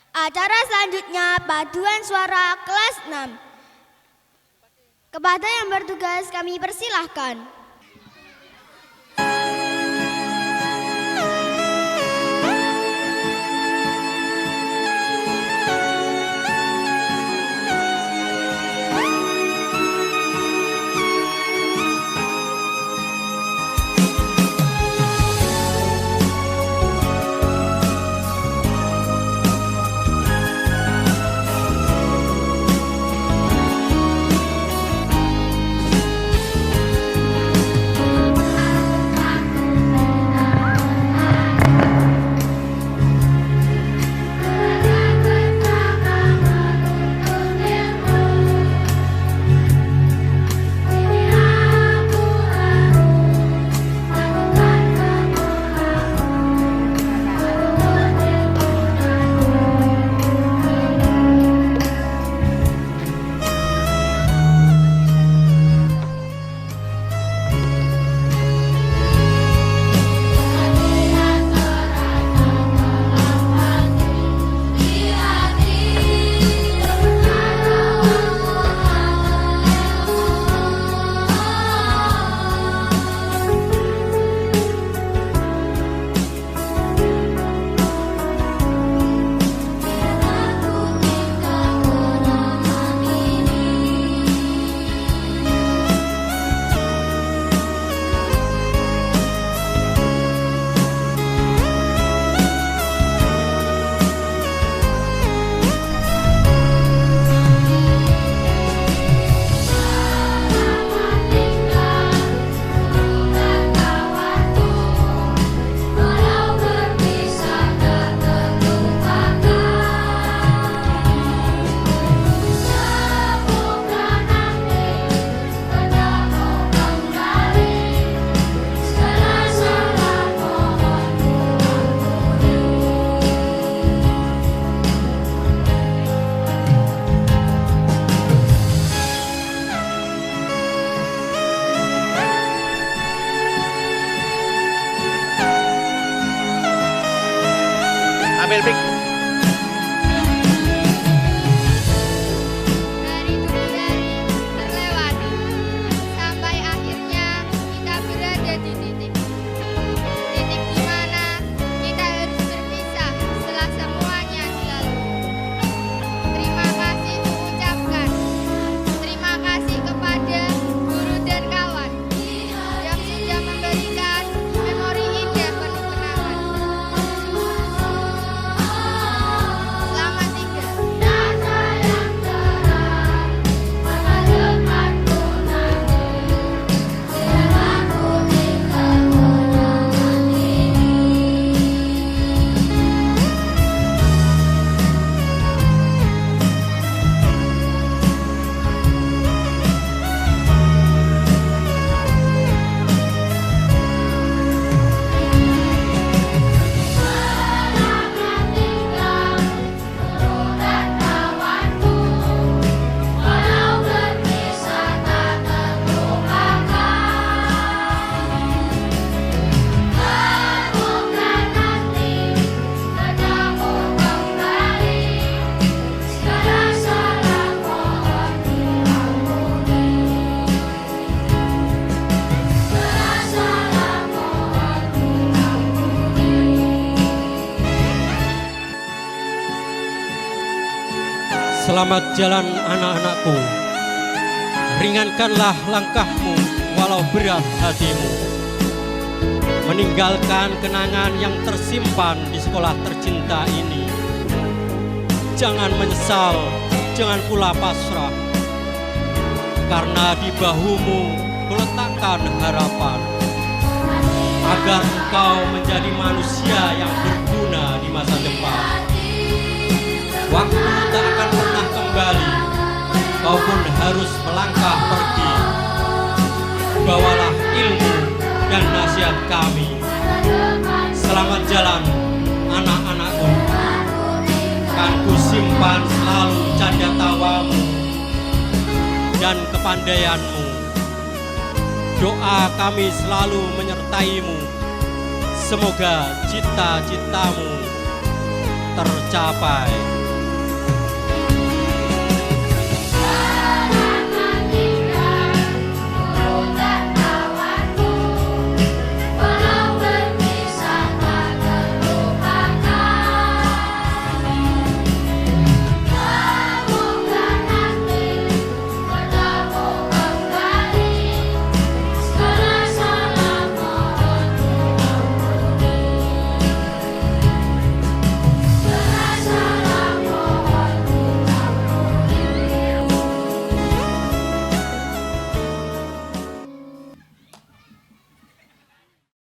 Acara selanjutnya paduan suara kelas 6. Kepada yang bertugas kami persilahkan. Ambil pik. Dari dulu terlewati sampai akhirnya kita berada di titik di mana kita harus berpisah setelah semuanya dilalui. Terima kasih mengucapkan terima kasih kepada guru dan kawan yang sudah memberikan memori indah penuh kenangan. Selamat tinggal. Selamat jalan anak-anakku, ringankanlah langkahmu walau berat hatimu. Meninggalkan kenangan yang tersimpan di sekolah tercinta ini. Jangan menyesal, jangan pula pasrah, karena di bahumu kuletakkan harapan agar engkau menjadi manusia yang berguna di masa depan. Waktu tak akan pernah kembali, kau pun harus melangkah pergi. Bawalah ilmu dan nasihat kami. Selamat jalan anak-anakku. Kan ku simpan selalu canda tawamu dan kepandaianmu. Doa kami selalu menyertaimu. Semoga cita-citamu tercapai.